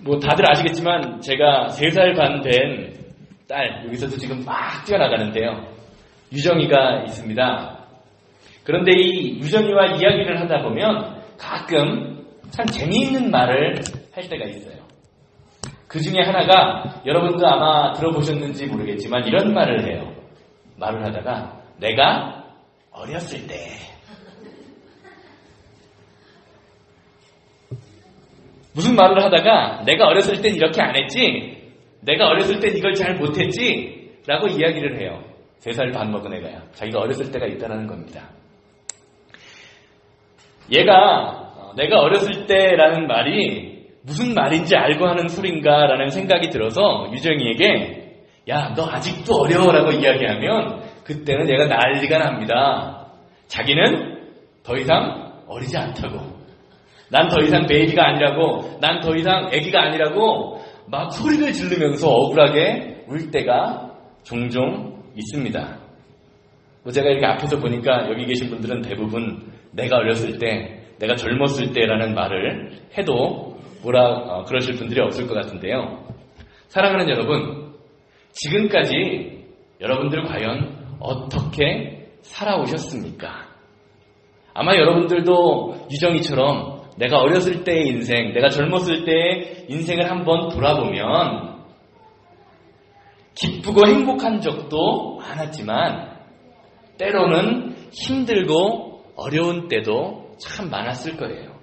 뭐 다들 아시겠지만 제가 3살 반 된 딸, 여기서도 지금 막 뛰어나가는데요. 유정이가 있습니다. 그런데 이 유정이와 이야기를 하다 보면 가끔 참 재미있는 말을 할 때가 있어요. 그 중에 하나가 여러분도 아마 들어보셨는지 모르겠지만 이런 말을 해요. 말을 하다가 내가 어렸을 때 무슨 말을 하다가 내가 어렸을 땐 이렇게 안 했지? 내가 어렸을 땐 이걸 잘 못했지? 라고 이야기를 해요. 3살 반 먹은 애가요. 자기가 어렸을 때가 있다는 겁니다. 얘가 내가 어렸을 때라는 말이 무슨 말인지 알고 하는 소린가 라는 생각이 들어서 유정이에게 야, 너 아직도 어려워라고 이야기하면 그때는 얘가 난리가 납니다. 자기는 더 이상 어리지 않다고. 난 더 이상 베이비가 아니라고, 난 더 이상 아기가 아니라고 막 소리를 지르면서 억울하게 울 때가 종종 있습니다. 제가 이렇게 앞에서 보니까 여기 계신 분들은 대부분 내가 어렸을 때, 내가 젊었을 때라는 말을 해도 그러실 분들이 없을 것 같은데요. 사랑하는 여러분, 지금까지 여러분들 과연 어떻게 살아오셨습니까? 아마 여러분들도 유정이처럼 내가 어렸을 때의 인생, 내가 젊었을 때의 인생을 한번 돌아보면 기쁘고 행복한 적도 많았지만 때로는 힘들고 어려운 때도 참 많았을 거예요.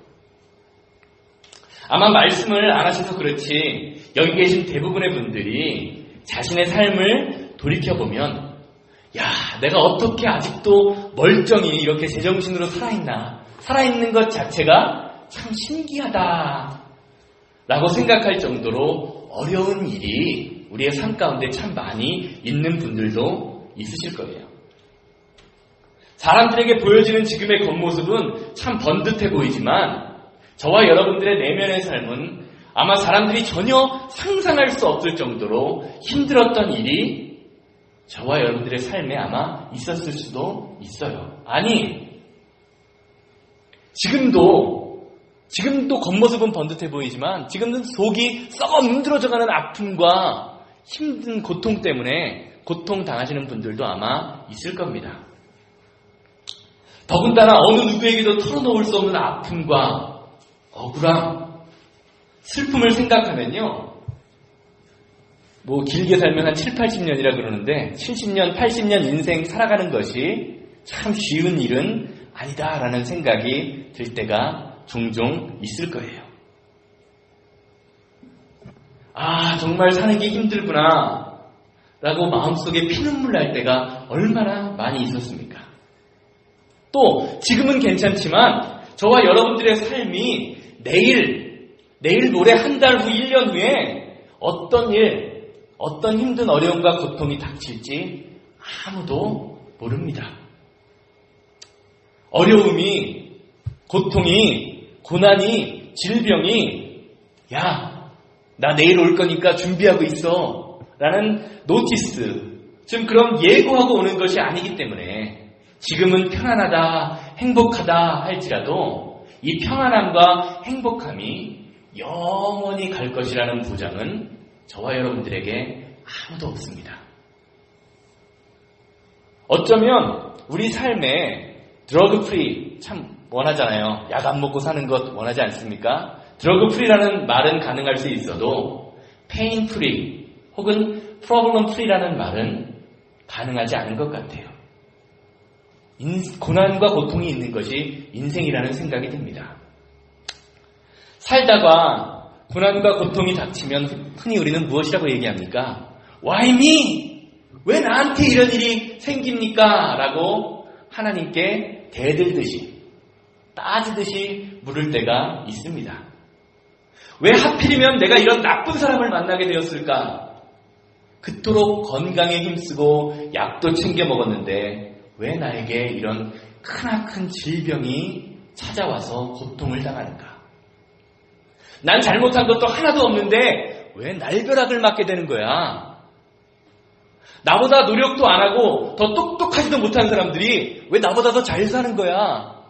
아마 말씀을 안 하셔서 그렇지 여기 계신 대부분의 분들이 자신의 삶을 돌이켜보면 야, 내가 어떻게 아직도 멀쩡히 이렇게 제정신으로 살아있나, 살아있는 것 자체가 참 신기하다 라고 생각할 정도로 어려운 일이 우리의 삶 가운데 참 많이 있는 분들도 있으실 거예요. 사람들에게 보여지는 지금의 겉모습은 참 번듯해 보이지만 저와 여러분들의 내면의 삶은 아마 사람들이 전혀 상상할 수 없을 정도로 힘들었던 일이 저와 여러분들의 삶에 아마 있었을 수도 있어요. 아니, 지금도 겉모습은 번듯해 보이지만 지금은 속이 썩어 문드러져가는 아픔과 힘든 고통 때문에 고통당하시는 분들도 아마 있을 겁니다. 더군다나 어느 누구에게도 털어놓을 수 없는 아픔과 억울함, 슬픔을 생각하면요. 길게 살면 한 7, 80년이라 그러는데 70년, 80년 인생 살아가는 것이 참 쉬운 일은 아니다라는 생각이 들 때가 종종 있을 거예요. 아, 정말 사는 게 힘들구나 라고 마음속에 피눈물 날 때가 얼마나 많이 있었습니까? 또 지금은 괜찮지만 저와 여러분들의 삶이 내일 모레 한 달 후, 1년 후에 어떤 일, 어떤 힘든 어려움과 고통이 닥칠지 아무도 모릅니다. 어려움이, 고통이, 고난이, 질병이 야, 나 내일 올 거니까 준비하고 있어 라는 노티스, 지금 그런 예고하고 오는 것이 아니기 때문에 지금은 편안하다, 행복하다 할지라도 이 평안함과 행복함이 영원히 갈 것이라는 보장은 저와 여러분들에게 아무도 없습니다. 어쩌면 우리 삶에 드러그 프리 참 원하잖아요. 약 안 먹고 사는 것 원하지 않습니까? 드러그 프리라는 말은 가능할 수 있어도 페인 프리 혹은 프로블럼 프리라는 말은 가능하지 않은 것 같아요. 고난과 고통이 있는 것이 인생이라는 생각이 듭니다. 살다가 고난과 고통이 닥치면 흔히 우리는 무엇이라고 얘기합니까? Why me? 왜 나한테 이런 일이 생깁니까? 라고 하나님께 대들듯이 따지듯이 물을 때가 있습니다. 왜 하필이면 내가 이런 나쁜 사람을 만나게 되었을까? 그토록 건강에 힘쓰고 약도 챙겨 먹었는데 왜 나에게 이런 크나큰 질병이 찾아와서 고통을 당하는가? 난 잘못한 것도 하나도 없는데 왜 날벼락을 맞게 되는 거야? 나보다 노력도 안 하고 더 똑똑하지도 못한 사람들이 왜 나보다 더 잘 사는 거야?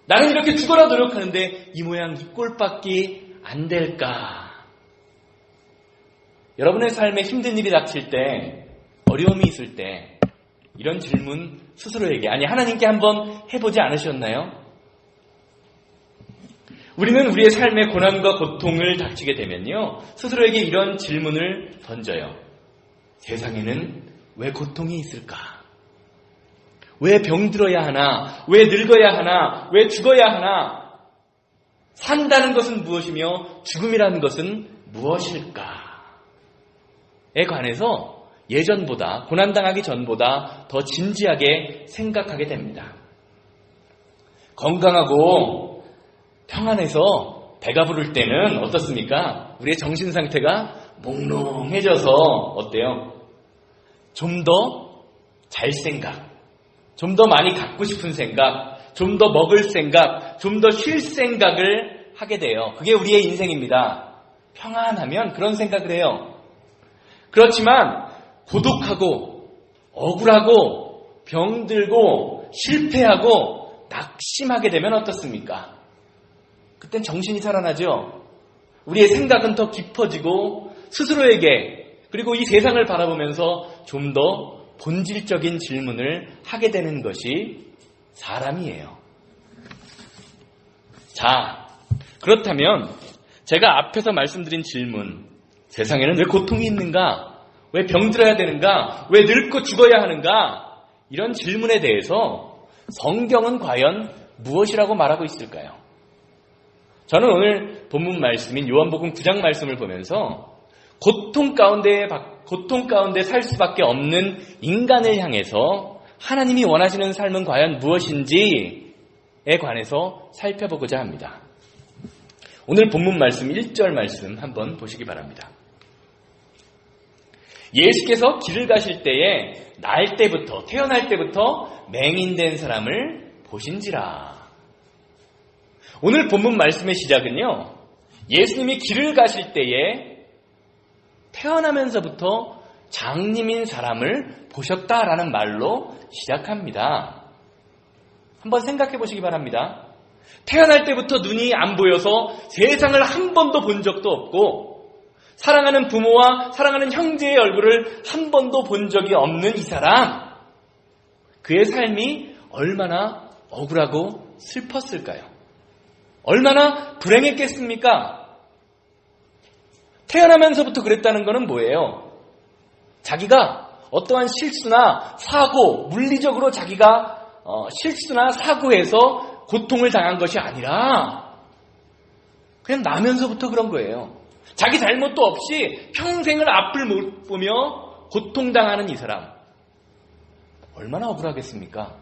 나는 이렇게 죽어라 노력하는데 이 모양 이 꼴밖에 안 될까? 여러분의 삶에 힘든 일이 닥칠 때, 어려움이 있을 때 이런 질문 스스로에게, 아니 하나님께 한번 해보지 않으셨나요? 우리는 우리의 삶의 고난과 고통을 닥치게 되면요, 스스로에게 이런 질문을 던져요. 세상에는 왜 고통이 있을까? 왜 병들어야 하나? 왜 늙어야 하나? 왜 죽어야 하나? 산다는 것은 무엇이며 죽음이라는 것은 무엇일까? 에 관해서 예전보다, 고난당하기 전보다 더 진지하게 생각하게 됩니다. 건강하고 평안해서 배가 부를 때는 어떻습니까? 우리의 정신 상태가 몽롱해져서 어때요? 좀 더 잘 생각, 좀 더 많이 갖고 싶은 생각, 좀 더 먹을 생각, 좀 더 쉴 생각을 하게 돼요. 그게 우리의 인생입니다. 평안하면 그런 생각을 해요. 그렇지만 고독하고 억울하고 병들고 실패하고 낙심하게 되면 어떻습니까? 그땐 정신이 살아나죠. 우리의 생각은 더 깊어지고 스스로에게, 그리고 이 세상을 바라보면서 좀 더 본질적인 질문을 하게 되는 것이 사람이에요. 자, 그렇다면 제가 앞에서 말씀드린 질문, 세상에는 왜 고통이 있는가? 왜 병들어야 되는가? 왜 늙고 죽어야 하는가? 이런 질문에 대해서 성경은 과연 무엇이라고 말하고 있을까요? 저는 오늘 본문 말씀인 요한복음 9장 말씀을 보면서 고통 가운데 살 수밖에 없는 인간을 향해서 하나님이 원하시는 삶은 과연 무엇인지에 관해서 살펴보고자 합니다. 오늘 본문 말씀 1절 말씀 한번 보시기 바랍니다. 예수께서 길을 가실 때에 태어날 때부터 맹인된 사람을 보신지라. 오늘 본문 말씀의 시작은요, 예수님이 길을 가실 때에 태어나면서부터 장님인 사람을 보셨다라는 말로 시작합니다. 한번 생각해 보시기 바랍니다. 태어날 때부터 눈이 안 보여서 세상을 한 번도 본 적도 없고, 사랑하는 부모와 사랑하는 형제의 얼굴을 한 번도 본 적이 없는 이 사람, 그의 삶이 얼마나 억울하고 슬펐을까요? 얼마나 불행했겠습니까? 태어나면서부터 그랬다는 것은 뭐예요? 자기가 어떠한 실수나 사고, 물리적으로 자기가 실수나 사고해서 고통을 당한 것이 아니라 그냥 나면서부터 그런 거예요. 자기 잘못도 없이 평생을 앞을 못 보며 고통당하는 이 사람, 얼마나 억울하겠습니까?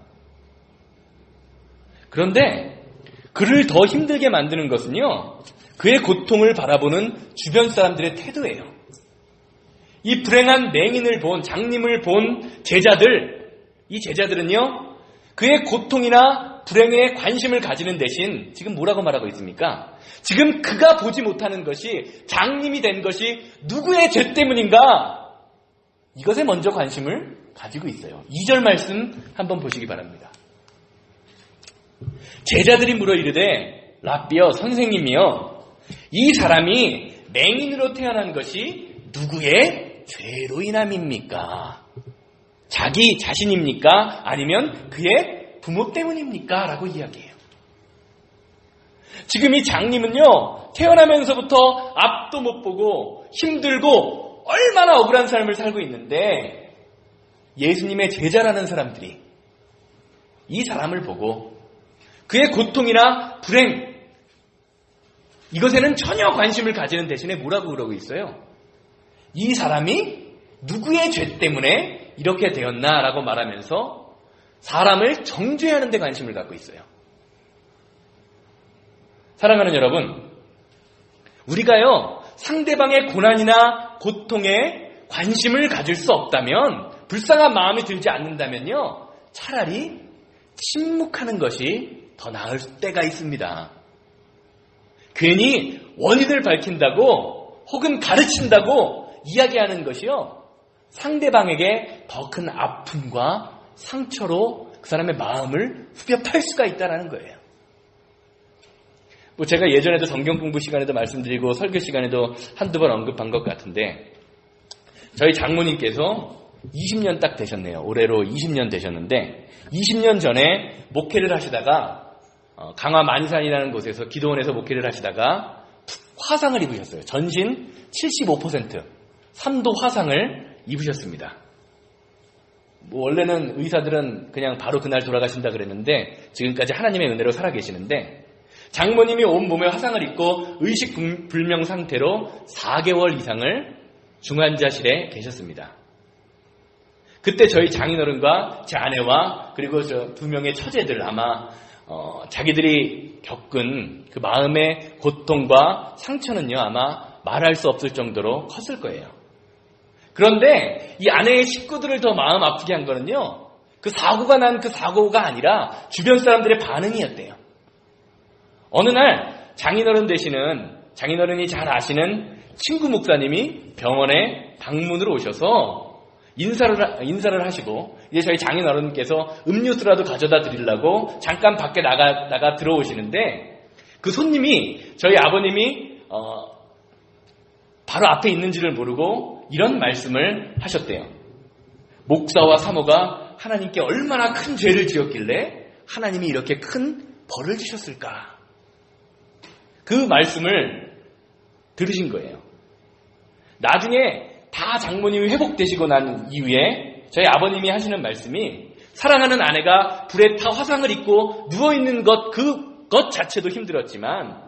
그런데 그를 더 힘들게 만드는 것은요, 그의 고통을 바라보는 주변 사람들의 태도예요. 이 불행한 맹인을 본, 장님을 본 제자들, 이 제자들은요, 그의 고통이나 불행에 관심을 가지는 대신 지금 뭐라고 말하고 있습니까? 지금 그가 보지 못하는 것이, 장님이 된 것이 누구의 죄 때문인가? 이것에 먼저 관심을 가지고 있어요. 2절 말씀 한번 보시기 바랍니다. 제자들이 물어 이르되 랍비여, 선생님이여, 이 사람이 맹인으로 태어난 것이 누구의 죄로 인함입니까? 자기 자신입니까? 아니면 그의 부모 때문입니까? 라고 이야기해요. 지금 이 장님은요, 태어나면서부터 앞도 못 보고 힘들고 얼마나 억울한 삶을 살고 있는데, 예수님의 제자라는 사람들이 이 사람을 보고 그의 고통이나 불행, 이것에는 전혀 관심을 가지는 대신에 뭐라고 그러고 있어요? 이 사람이 누구의 죄 때문에 이렇게 되었나라고 말하면서 사람을 정죄하는 데 관심을 갖고 있어요. 사랑하는 여러분, 우리가요, 상대방의 고난이나 고통에 관심을 가질 수 없다면, 불쌍한 마음이 들지 않는다면요, 차라리 침묵하는 것이 더 나을 때가 있습니다. 괜히 원인을 밝힌다고 혹은 가르친다고 이야기하는 것이요, 상대방에게 더 큰 아픔과 상처로 그 사람의 마음을 후벼 팔 수가 있다는 거예요. 뭐 제가 예전에도 성경 공부 시간에도 말씀드리고 설교 시간에도 한두 번 언급한 것 같은데 저희 장모님께서 20년 딱 되셨네요. 올해로 20년 되셨는데 20년 전에 목회를 하시다가 강화 만산이라는 곳에서 기도원에서 목회를 하시다가 화상을 입으셨어요. 전신 75% 3도 화상을 입으셨습니다. 뭐 원래는 의사들은 그냥 바로 그날 돌아가신다 그랬는데 지금까지 하나님의 은혜로 살아계시는데 장모님이 온몸에 화상을 입고 의식불명 상태로 4개월 이상을 중환자실에 계셨습니다. 그때 저희 장인어른과 제 아내와 그리고 저 2명의 처제들 아마 자기들이 겪은 그 마음의 고통과 상처는요 아마 말할 수 없을 정도로 컸을 거예요. 그런데 이 아내의 식구들을 더 마음 아프게 한 거는요 그 사고가 난 그 사고가 아니라 주변 사람들의 반응이었대요. 어느 날 장인어른이 잘 아시는 친구 목사님이 병원에 방문으로 오셔서 인사를 하시고 이제 저희 장인어른께서 음료수라도 가져다 드리려고 잠깐 밖에 나가 들어오시는데 그 손님이 저희 아버님이 바로 앞에 있는지를 모르고 이런 말씀을 하셨대요. 목사와 사모가 하나님께 얼마나 큰 죄를 지었길래 하나님이 이렇게 큰 벌을 주셨을까? 그 말씀을 들으신 거예요. 나중에 다 장모님이 회복되시고 난 이후에 저희 아버님이 하시는 말씀이 사랑하는 아내가 불에 타 화상을 입고 누워있는 그것 자체도 힘들었지만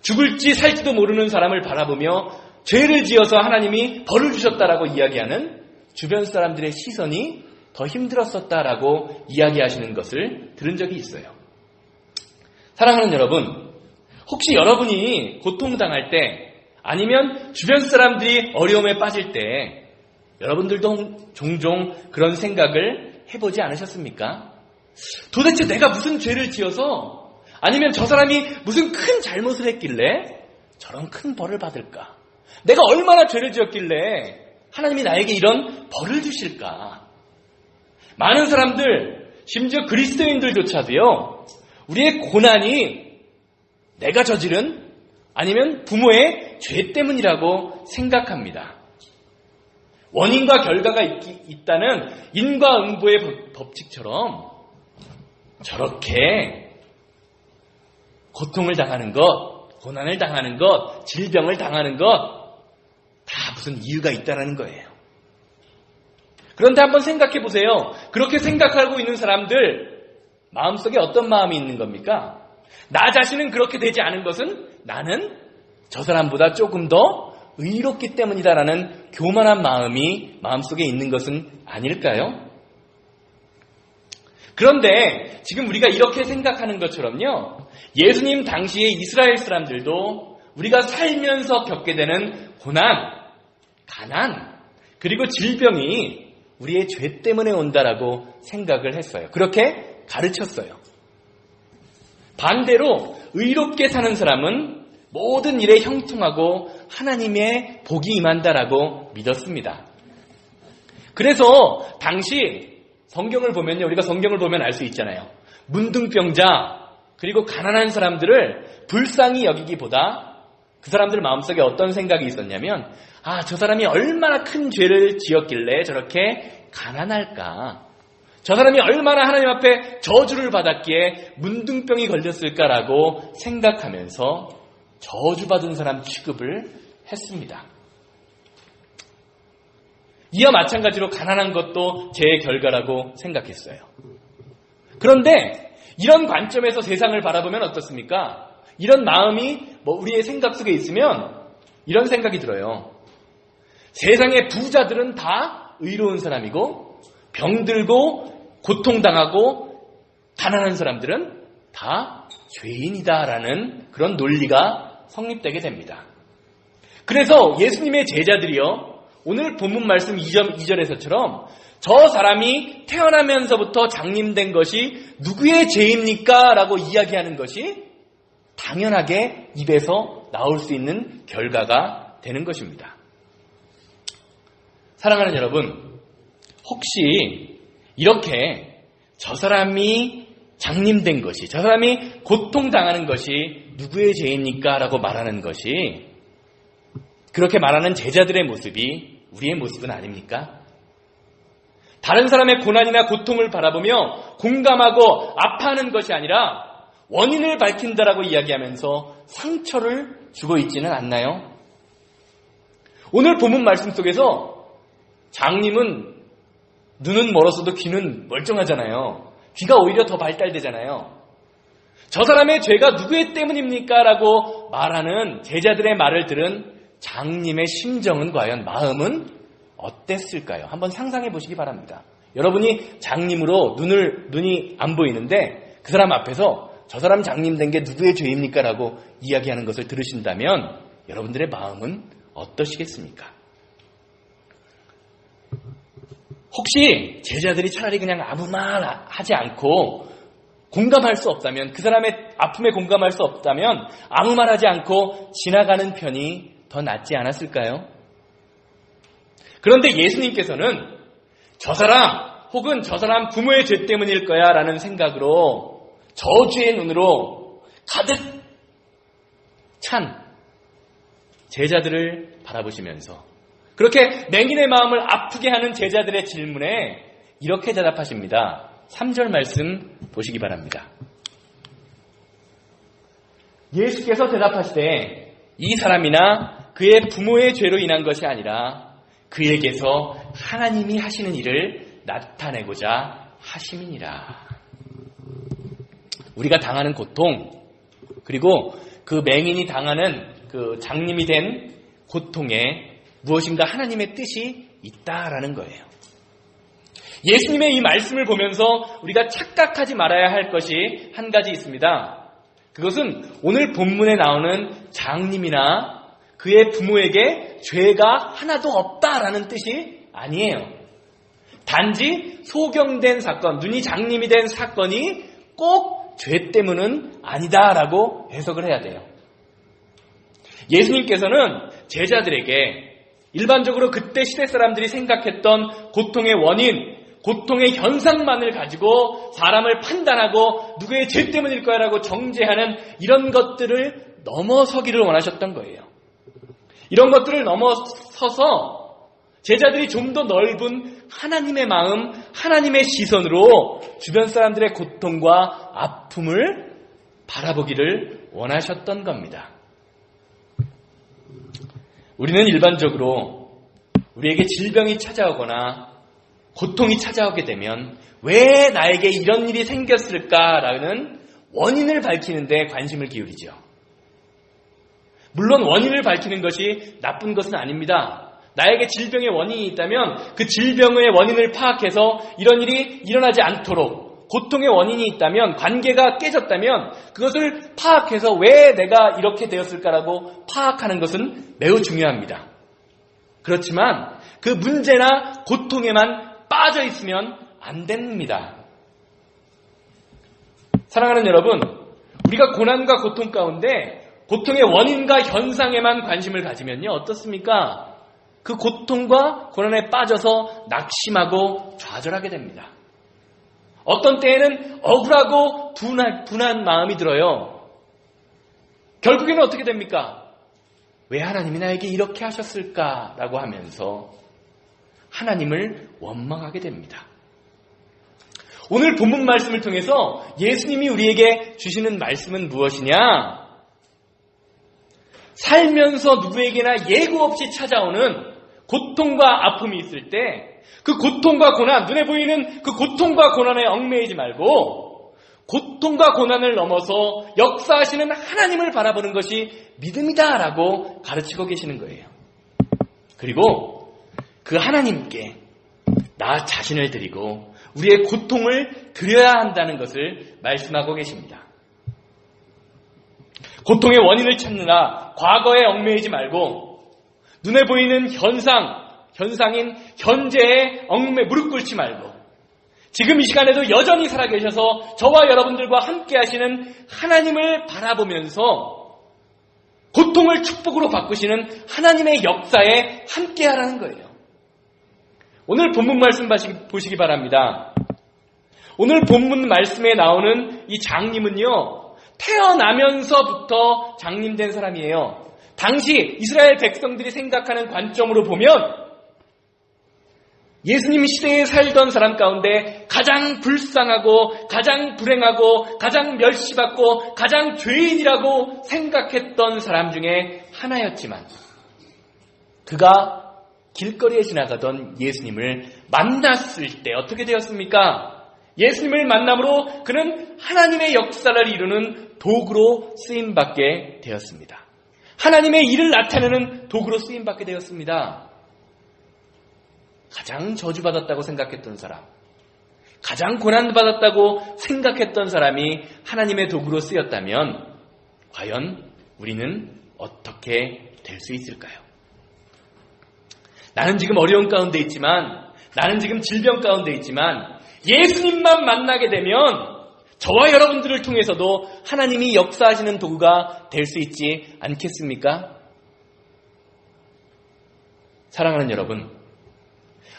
죽을지 살지도 모르는 사람을 바라보며 죄를 지어서 하나님이 벌을 주셨다라고 이야기하는 주변 사람들의 시선이 더 힘들었었다라고 이야기하시는 것을 들은 적이 있어요. 사랑하는 여러분, 혹시 여러분이 고통당할 때 아니면 주변 사람들이 어려움에 빠질 때 여러분들도 종종 그런 생각을 해보지 않으셨습니까? 도대체 내가 무슨 죄를 지어서 아니면 저 사람이 무슨 큰 잘못을 했길래 저런 큰 벌을 받을까? 내가 얼마나 죄를 지었길래 하나님이 나에게 이런 벌을 주실까? 많은 사람들, 심지어 그리스도인들조차도요, 우리의 고난이 내가 저지른 아니면 부모의 죄 때문이라고 생각합니다. 원인과 결과가 있다는 인과응보의 법칙처럼 저렇게 고통을 당하는 것, 고난을 당하는 것, 질병을 당하는 것 다 무슨 이유가 있다는 거예요. 그런데 한번 생각해 보세요. 그렇게 생각하고 있는 사람들 마음속에 어떤 마음이 있는 겁니까? 나 자신은 그렇게 되지 않은 것은 나는 저 사람보다 조금 더 의롭기 때문이다라는 교만한 마음이 마음속에 있는 것은 아닐까요? 그런데 지금 우리가 이렇게 생각하는 것처럼요, 예수님 당시의 이스라엘 사람들도 우리가 살면서 겪게 되는 고난, 가난, 그리고 질병이 우리의 죄 때문에 온다라고 생각을 했어요. 그렇게 가르쳤어요. 반대로 의롭게 사는 사람은 모든 일에 형통하고 하나님의 복이 임한다라고 믿었습니다. 그래서 당시 성경을 보면요, 우리가 성경을 보면 알 수 있잖아요. 문둥병자 그리고 가난한 사람들을 불쌍히 여기기보다 그 사람들 마음속에 어떤 생각이 있었냐면, 저 사람이 얼마나 큰 죄를 지었길래 저렇게 가난할까? 저 사람이 얼마나 하나님 앞에 저주를 받았기에 문둥병이 걸렸을까라고 생각하면서 저주받은 사람 취급을 했습니다. 이와 마찬가지로 가난한 것도 죄의 결과라고 생각했어요. 그런데 이런 관점에서 세상을 바라보면 어떻습니까? 이런 마음이 우리의 생각 속에 있으면 이런 생각이 들어요. 세상의 부자들은 다 의로운 사람이고 병들고 고통당하고 가난한 사람들은 다 죄인이다라는 그런 논리가 성립되게 됩니다. 그래서 예수님의 제자들이요, 오늘 본문 말씀 2절에서처럼 저 사람이 태어나면서부터 장님된 것이 누구의 죄입니까? 라고 이야기하는 것이 당연하게 입에서 나올 수 있는 결과가 되는 것입니다. 사랑하는 여러분, 혹시 이렇게 저 사람이 장님된 것이, 저 사람이 고통당하는 것이 누구의 죄입니까? 라고 말하는 것이, 그렇게 말하는 제자들의 모습이 우리의 모습은 아닙니까? 다른 사람의 고난이나 고통을 바라보며 공감하고 아파하는 것이 아니라 원인을 밝힌다라고 이야기하면서 상처를 주고 있지는 않나요? 오늘 본문 말씀 속에서 장님은 눈은 멀었어도 귀는 멀쩡하잖아요. 귀가 오히려 더 발달되잖아요. 저 사람의 죄가 누구의 때문입니까? 라고 말하는 제자들의 말을 들은 장님의 심정은 과연, 마음은 어땠을까요? 한번 상상해 보시기 바랍니다. 여러분이 장님으로 눈이 안 보이는데 그 사람 앞에서 저 사람 장님 된 게 누구의 죄입니까? 라고 이야기하는 것을 들으신다면 여러분들의 마음은 어떠시겠습니까? 혹시 제자들이 차라리 그냥 아무 말 하지 않고 공감할 수 없다면, 그 사람의 아픔에 공감할 수 없다면 아무 말 하지 않고 지나가는 편이 더 낫지 않았을까요? 그런데 예수님께서는 저 사람 혹은 저 사람 부모의 죄 때문일 거야 라는 생각으로 저주의 눈으로 가득 찬 제자들을 바라보시면서 그렇게 맹인의 마음을 아프게 하는 제자들의 질문에 이렇게 대답하십니다. 3절 말씀 보시기 바랍니다. 예수께서 대답하시되 이 사람이나 그의 부모의 죄로 인한 것이 아니라 그에게서 하나님이 하시는 일을 나타내고자 하심이니라. 우리가 당하는 고통, 그리고 그 맹인이 당하는 그 장님이 된 고통에 무엇인가 하나님의 뜻이 있다라는 거예요. 예수님의 이 말씀을 보면서 우리가 착각하지 말아야 할 것이 한 가지 있습니다. 그것은 오늘 본문에 나오는 장님이나 그의 부모에게 죄가 하나도 없다라는 뜻이 아니에요. 단지 소경된 사건, 눈이 장님이 된 사건이 꼭 죄 때문은 아니다라고 해석을 해야 돼요. 예수님께서는 제자들에게 일반적으로 그때 시대 사람들이 생각했던 고통의 원인, 고통의 현상만을 가지고 사람을 판단하고 누구의 죄 때문일 거야라고 정죄하는 이런 것들을 넘어서기를 원하셨던 거예요. 이런 것들을 넘어서서 제자들이 좀 더 넓은 하나님의 마음, 하나님의 시선으로 주변 사람들의 고통과 아픔을 바라보기를 원하셨던 겁니다. 우리는 일반적으로 우리에게 질병이 찾아오거나 고통이 찾아오게 되면 왜 나에게 이런 일이 생겼을까라는 원인을 밝히는 데 관심을 기울이죠. 물론 원인을 밝히는 것이 나쁜 것은 아닙니다. 나에게 질병의 원인이 있다면 그 질병의 원인을 파악해서 이런 일이 일어나지 않도록, 고통의 원인이 있다면, 관계가 깨졌다면 그것을 파악해서 왜 내가 이렇게 되었을까라고 파악하는 것은 매우 중요합니다. 그렇지만 그 문제나 고통에만 빠져 있으면 안 됩니다. 사랑하는 여러분, 우리가 고난과 고통 가운데 고통의 원인과 현상에만 관심을 가지면요, 어떻습니까? 그 고통과 고난에 빠져서 낙심하고 좌절하게 됩니다. 어떤 때에는 억울하고 분한 마음이 들어요. 결국에는 어떻게 됩니까? 왜 하나님이 나에게 이렇게 하셨을까라고 하면서 하나님을 원망하게 됩니다. 오늘 본문 말씀을 통해서 예수님이 우리에게 주시는 말씀은 무엇이냐? 살면서 누구에게나 예고 없이 찾아오는 고통과 아픔이 있을 때 그 고통과 고난, 눈에 보이는 그 고통과 고난에 얽매이지 말고 고통과 고난을 넘어서 역사하시는 하나님을 바라보는 것이 믿음이다라고 가르치고 계시는 거예요. 그리고 그 하나님께 나 자신을 드리고 우리의 고통을 드려야 한다는 것을 말씀하고 계십니다. 고통의 원인을 찾느라 과거에 얽매이지 말고 눈에 보이는 현상인 현재에 무릎 꿇지 말고 지금 이 시간에도 여전히 살아계셔서 저와 여러분들과 함께 하시는 하나님을 바라보면서 고통을 축복으로 바꾸시는 하나님의 역사에 함께 하라는 거예요. 오늘 본문 말씀 보시기 바랍니다. 오늘 본문 말씀에 나오는 이 장님은요, 태어나면서부터 장님된 사람이에요. 당시 이스라엘 백성들이 생각하는 관점으로 보면 예수님 시대에 살던 사람 가운데 가장 불쌍하고 가장 불행하고 가장 멸시받고 가장 죄인이라고 생각했던 사람 중에 하나였지만 그가 길거리에 지나가던 예수님을 만났을 때 어떻게 되었습니까? 예수님을 만남으로 그는 하나님의 역사를 이루는 도구로 쓰임받게 되었습니다. 하나님의 일을 나타내는 도구로 쓰임받게 되었습니다. 가장 저주받았다고 생각했던 사람, 가장 고난받았다고 생각했던 사람이 하나님의 도구로 쓰였다면 과연 우리는 어떻게 될 수 있을까요? 나는 지금 어려운 가운데 있지만, 나는 지금 질병 가운데 있지만 예수님만 만나게 되면 저와 여러분들을 통해서도 하나님이 역사하시는 도구가 될 수 있지 않겠습니까? 사랑하는 여러분,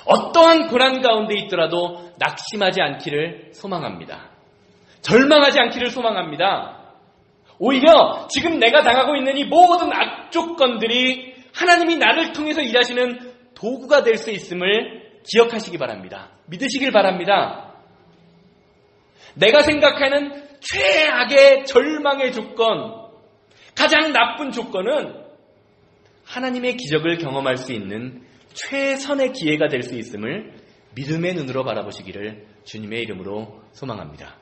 어떠한 고난 가운데 있더라도 낙심하지 않기를 소망합니다. 절망하지 않기를 소망합니다. 오히려 지금 내가 당하고 있는 이 모든 악조건들이 하나님이 나를 통해서 일하시는 도구가 될 수 있음을 기억하시기 바랍니다. 믿으시길 바랍니다. 내가 생각하는 최악의 절망의 조건, 가장 나쁜 조건은 하나님의 기적을 경험할 수 있는 최선의 기회가 될 수 있음을 믿음의 눈으로 바라보시기를 주님의 이름으로 소망합니다.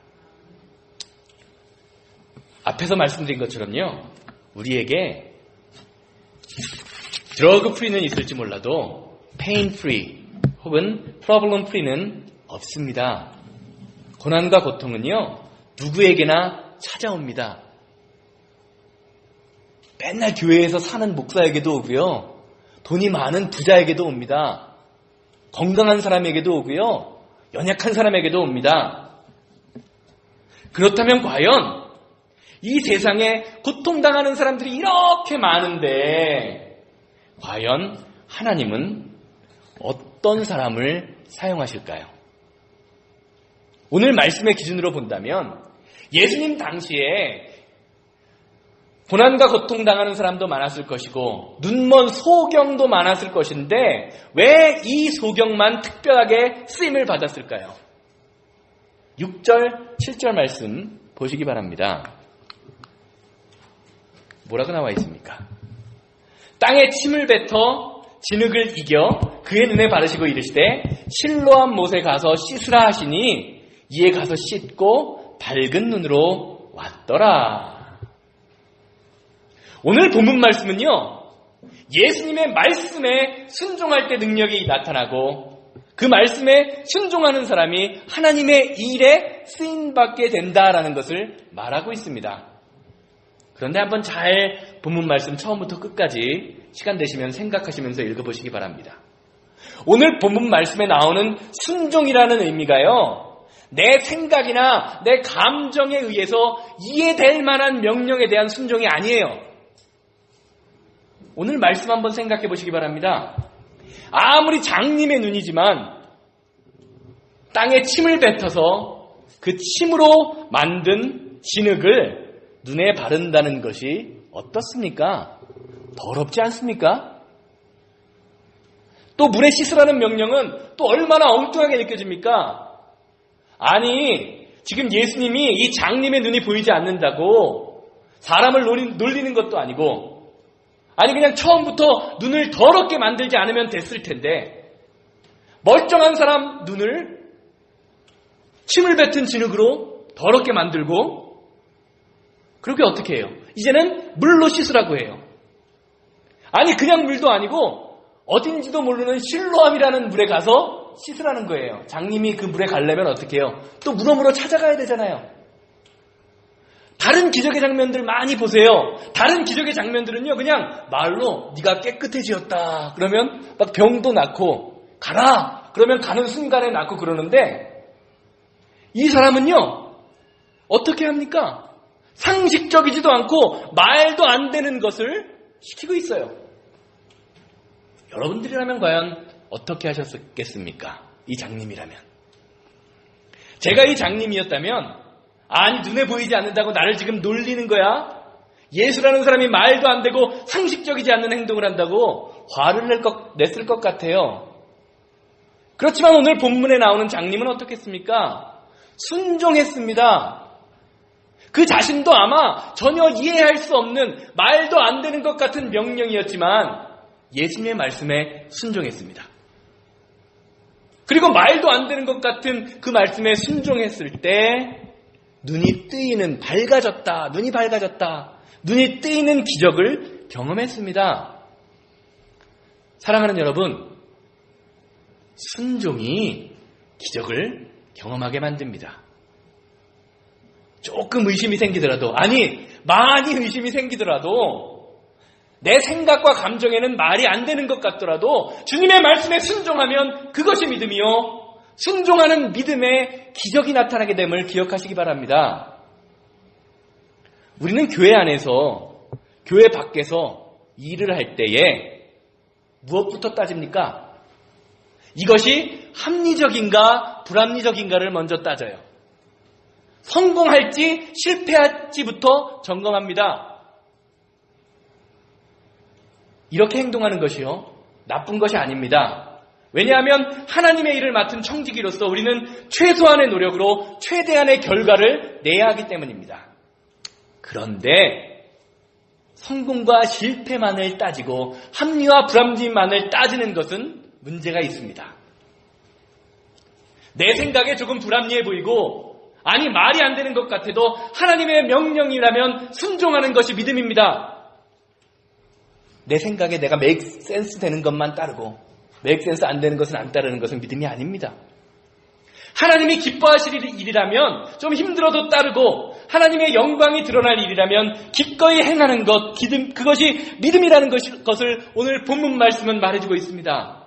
앞에서 말씀드린 것처럼요, 우리에게 드러그 프리는 있을지 몰라도 페인 프리 혹은 프로블럼 프리는 없습니다. 고난과 고통은요, 누구에게나 찾아옵니다. 맨날 교회에서 사는 목사에게도 오고요, 돈이 많은 부자에게도 옵니다. 건강한 사람에게도 오고요, 연약한 사람에게도 옵니다. 그렇다면 과연 이 세상에 고통당하는 사람들이 이렇게 많은데 과연 하나님은 어떤 사람을 사용하실까요? 오늘 말씀의 기준으로 본다면 예수님 당시에 고난과 고통당하는 사람도 많았을 것이고 눈먼 소경도 많았을 것인데 왜 이 소경만 특별하게 쓰임을 받았을까요? 6절, 7절 말씀 보시기 바랍니다. 뭐라고 나와 있습니까? 땅에 침을 뱉어 진흙을 이겨 그의 눈에 바르시고 이르시되 실로암 못에 가서 씻으라 하시니 이에 가서 씻고 밝은 눈으로 왔더라. 오늘 본문 말씀은요, 예수님의 말씀에 순종할 때 능력이 나타나고 그 말씀에 순종하는 사람이 하나님의 일에 쓰임받게 된다라는 것을 말하고 있습니다. 그런데 한번 잘 본문 말씀 처음부터 끝까지 시간 되시면 생각하시면서 읽어보시기 바랍니다. 오늘 본문 말씀에 나오는 순종이라는 의미가요, 내 생각이나 내 감정에 의해서 이해될 만한 명령에 대한 순종이 아니에요. 오늘 말씀 한번 생각해 보시기 바랍니다. 아무리 장님의 눈이지만 땅에 침을 뱉어서 그 침으로 만든 진흙을 눈에 바른다는 것이 어떻습니까? 더럽지 않습니까? 또 물에 씻으라는 명령은 또 얼마나 엉뚱하게 느껴집니까? 아니, 지금 예수님이 이 장님의 눈이 보이지 않는다고 사람을 놀리는 것도 아니고, 아니 그냥 처음부터 눈을 더럽게 만들지 않으면 됐을 텐데 멀쩡한 사람 눈을 침을 뱉은 진흙으로 더럽게 만들고 그렇게 어떻게 해요? 이제는 물로 씻으라고 해요. 아니 그냥 물도 아니고 어딘지도 모르는 실로암이라는 물에 가서 씻으라는 거예요. 장님이 그 물에 가려면 어떻게 해요? 또 물어물어 찾아가야 되잖아요. 다른 기적의 장면들 많이 보세요. 다른 기적의 장면들은요, 그냥 말로 네가 깨끗해지었다 그러면 막 병도 낫고, 가라 그러면 가는 순간에 낫고 그러는데, 이 사람은요 어떻게 합니까? 상식적이지도 않고 말도 안 되는 것을 시키고 있어요. 여러분들이라면 과연 어떻게 하셨겠습니까? 이 장님이라면. 제가 이 장님이었다면 아니, 눈에 보이지 않는다고 나를 지금 놀리는 거야? 예수라는 사람이 말도 안 되고 상식적이지 않는 행동을 한다고 화를 냈을 것 같아요. 그렇지만 오늘 본문에 나오는 장님은 어떻겠습니까? 순종했습니다. 그 자신도 아마 전혀 이해할 수 없는 말도 안 되는 것 같은 명령이었지만 예수님의 말씀에 순종했습니다. 그리고 말도 안 되는 것 같은 그 말씀에 순종했을 때 눈이 뜨이는 눈이 밝아졌다. 눈이 뜨이는 기적을 경험했습니다. 사랑하는 여러분, 순종이 기적을 경험하게 만듭니다. 조금 의심이 생기더라도, 아니 많이 의심이 생기더라도, 내 생각과 감정에는 말이 안 되는 것 같더라도 주님의 말씀에 순종하면 그것이 믿음이요, 순종하는 믿음에 기적이 나타나게 됨을 기억하시기 바랍니다. 우리는 교회 안에서, 교회 밖에서 일을 할 때에 무엇부터 따집니까? 이것이 합리적인가 불합리적인가를 먼저 따져요. 성공할지 실패할지부터 점검합니다. 이렇게 행동하는 것이요, 나쁜 것이 아닙니다. 왜냐하면 하나님의 일을 맡은 청지기로서 우리는 최소한의 노력으로 최대한의 결과를 내야 하기 때문입니다. 그런데 성공과 실패만을 따지고 합리와 불합리만을 따지는 것은 문제가 있습니다. 내 생각에 조금 불합리해 보이고, 아니 말이 안 되는 것 같아도 하나님의 명령이라면 순종하는 것이 믿음입니다. 내 생각에 내가 make sense 되는 것만 따르고 make sense 안 되는 것은 안 따르는 것은 믿음이 아닙니다. 하나님이 기뻐하실 일이라면 좀 힘들어도 따르고, 하나님의 영광이 드러날 일이라면 기꺼이 행하는 것, 그것이 믿음이라는 것을 오늘 본문 말씀은 말해주고 있습니다.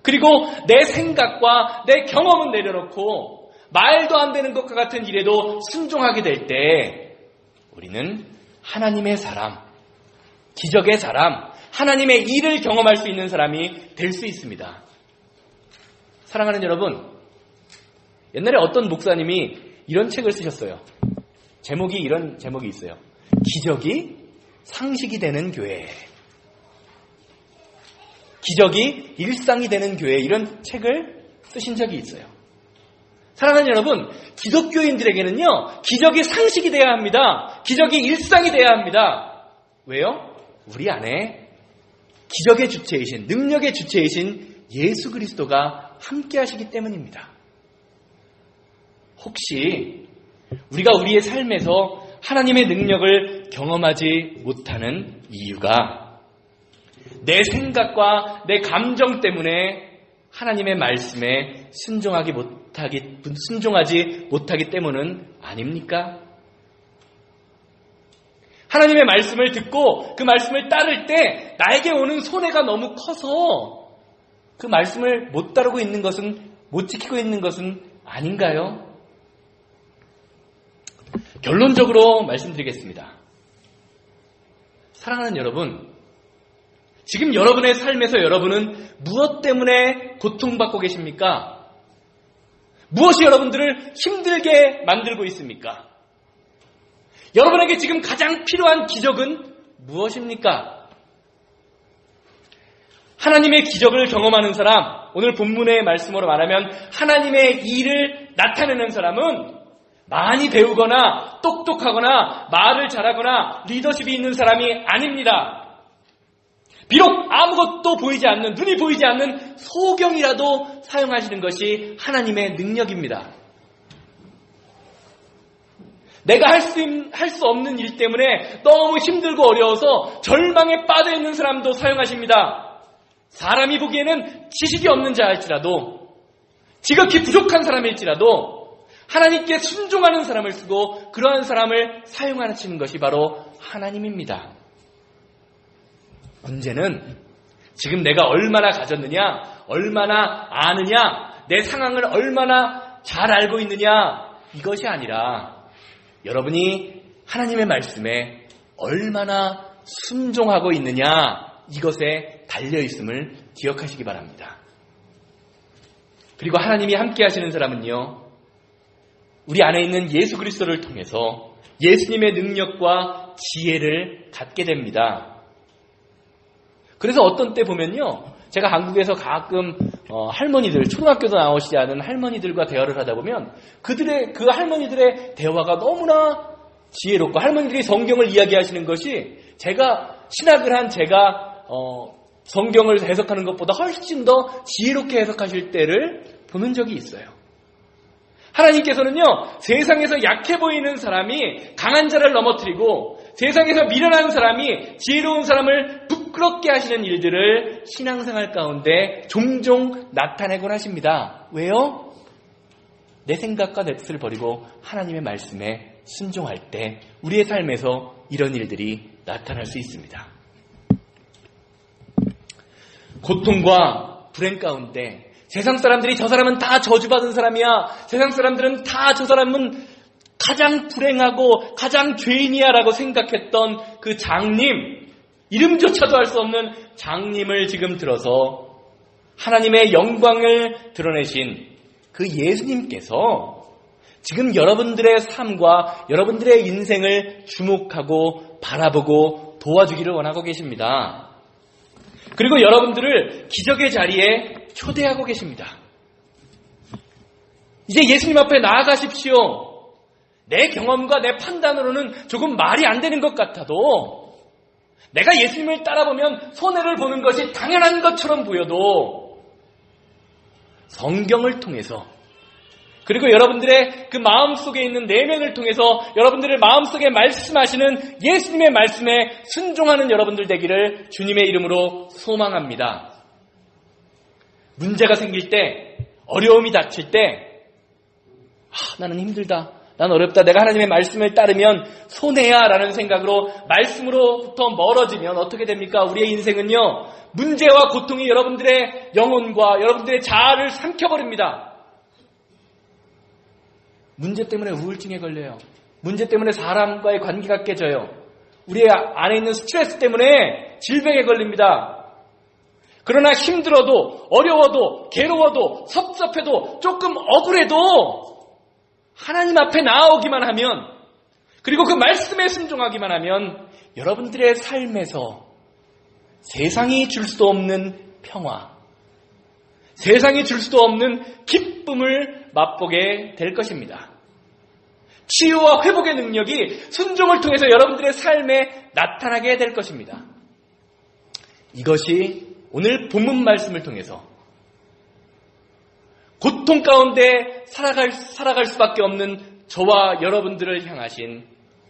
그리고 내 생각과 내 경험은 내려놓고 말도 안 되는 것과 같은 일에도 순종하게 될 때 우리는 하나님의 사람, 기적의 사람, 하나님의 일을 경험할 수 있는 사람이 될 수 있습니다. 사랑하는 여러분, 옛날에 어떤 목사님이 이런 책을 쓰셨어요. 이런 제목이 있어요. 기적이 상식이 되는 교회. 기적이 일상이 되는 교회, 이런 책을 쓰신 적이 있어요. 사랑하는 여러분, 기독교인들에게는요, 기적이 상식이 돼야 합니다. 기적이 일상이 돼야 합니다. 왜요? 우리 안에 기적의 주체이신, 능력의 주체이신 예수 그리스도가 함께 하시기 때문입니다. 혹시 우리가 우리의 삶에서 하나님의 능력을 경험하지 못하는 이유가 내 생각과 내 감정 때문에 하나님의 말씀에 순종하지 못하기 때문은 아닙니까? 하나님의 말씀을 듣고 그 말씀을 따를 때 나에게 오는 손해가 너무 커서 그 말씀을 못 따르고 있는 것은, 못 지키고 있는 것은 아닌가요? 결론적으로 말씀드리겠습니다. 사랑하는 여러분, 지금 여러분의 삶에서 여러분은 무엇 때문에 고통받고 계십니까? 무엇이 여러분들을 힘들게 만들고 있습니까? 여러분에게 지금 가장 필요한 기적은 무엇입니까? 하나님의 기적을 경험하는 사람, 오늘 본문의 말씀으로 말하면 하나님의 일을 나타내는 사람은 많이 배우거나 똑똑하거나 말을 잘하거나 리더십이 있는 사람이 아닙니다. 비록 아무것도 보이지 않는, 눈이 보이지 않는 소경이라도 사용하시는 것이 하나님의 능력입니다. 내가 할 수 없는 일 때문에 너무 힘들고 어려워서 절망에 빠져 있는 사람도 사용하십니다. 사람이 보기에는 지식이 없는 자일지라도, 지극히 부족한 사람일지라도 하나님께 순종하는 사람을 쓰고 그러한 사람을 사용하시는 것이 바로 하나님입니다. 문제는 지금 내가 얼마나 가졌느냐, 얼마나 아느냐, 내 상황을 얼마나 잘 알고 있느냐, 이것이 아니라 여러분이 하나님의 말씀에 얼마나 순종하고 있느냐, 이것에 달려있음을 기억하시기 바랍니다. 그리고 하나님이 함께 하시는 사람은요, 우리 안에 있는 예수 그리스도를 통해서 예수님의 능력과 지혜를 갖게 됩니다. 그래서 어떤 때 보면요, 제가 한국에서 가끔 할머니들, 초등학교도 나오시지 않은 할머니들과 대화를 하다 보면 그 할머니들의 대화가 너무나 지혜롭고, 할머니들이 성경을 이야기하시는 것이 신학을 한 제가 성경을 해석하는 것보다 훨씬 더 지혜롭게 해석하실 때를 보는 적이 있어요. 하나님께서는요, 세상에서 약해 보이는 사람이 강한 자를 넘어뜨리고 세상에서 미련한 사람이 지혜로운 사람을 부끄럽게 하시는 일들을 신앙생활 가운데 종종 나타내곤 하십니다. 왜요? 내 생각과 내 뜻을 버리고 하나님의 말씀에 순종할 때 우리의 삶에서 이런 일들이 나타날 수 있습니다. 고통과 불행 가운데 세상 사람들이 저 사람은 다 저주받은 사람이야, 세상 사람들은 다 저 사람은 가장 불행하고 가장 죄인이야 라고 생각했던 그 장님, 이름조차도 알 수 없는 장님을 지금 들어서 하나님의 영광을 드러내신 그 예수님께서 지금 여러분들의 삶과 여러분들의 인생을 주목하고 바라보고 도와주기를 원하고 계십니다. 그리고 여러분들을 기적의 자리에 초대하고 계십니다. 이제 예수님 앞에 나아가십시오. 내 경험과 내 판단으로는 조금 말이 안 되는 것 같아도, 내가 예수님을 따라보면 손해를 보는 것이 당연한 것처럼 보여도, 성경을 통해서, 그리고 여러분들의 그 마음속에 있는 내면을 통해서 여러분들의 마음속에 말씀하시는 예수님의 말씀에 순종하는 여러분들 되기를 주님의 이름으로 소망합니다. 문제가 생길 때, 어려움이 닥칠 때, 나는 힘들다, 난 어렵다, 내가 하나님의 말씀을 따르면 손해야 라는 생각으로 말씀으로부터 멀어지면 어떻게 됩니까? 우리의 인생은요, 문제와 고통이 여러분들의 영혼과 여러분들의 자아를 삼켜버립니다. 문제 때문에 우울증에 걸려요. 문제 때문에 사람과의 관계가 깨져요. 우리 안에 있는 스트레스 때문에 질병에 걸립니다. 그러나 힘들어도, 어려워도, 괴로워도, 섭섭해도, 조금 억울해도 하나님 앞에 나아오기만 하면, 그리고 그 말씀에 순종하기만 하면 여러분들의 삶에서 세상이 줄 수도 없는 평화, 세상이 줄 수도 없는 기쁨을 맛보게 될 것입니다. 치유와 회복의 능력이 순종을 통해서 여러분들의 삶에 나타나게 될 것입니다. 이것이 오늘 본문 말씀을 통해서 고통 가운데 살아갈 수밖에 없는 저와 여러분들을 향하신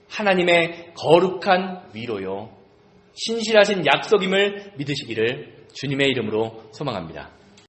하나님의 거룩한 위로요, 신실하신 약속임을 믿으시기를 주님의 이름으로 소망합니다.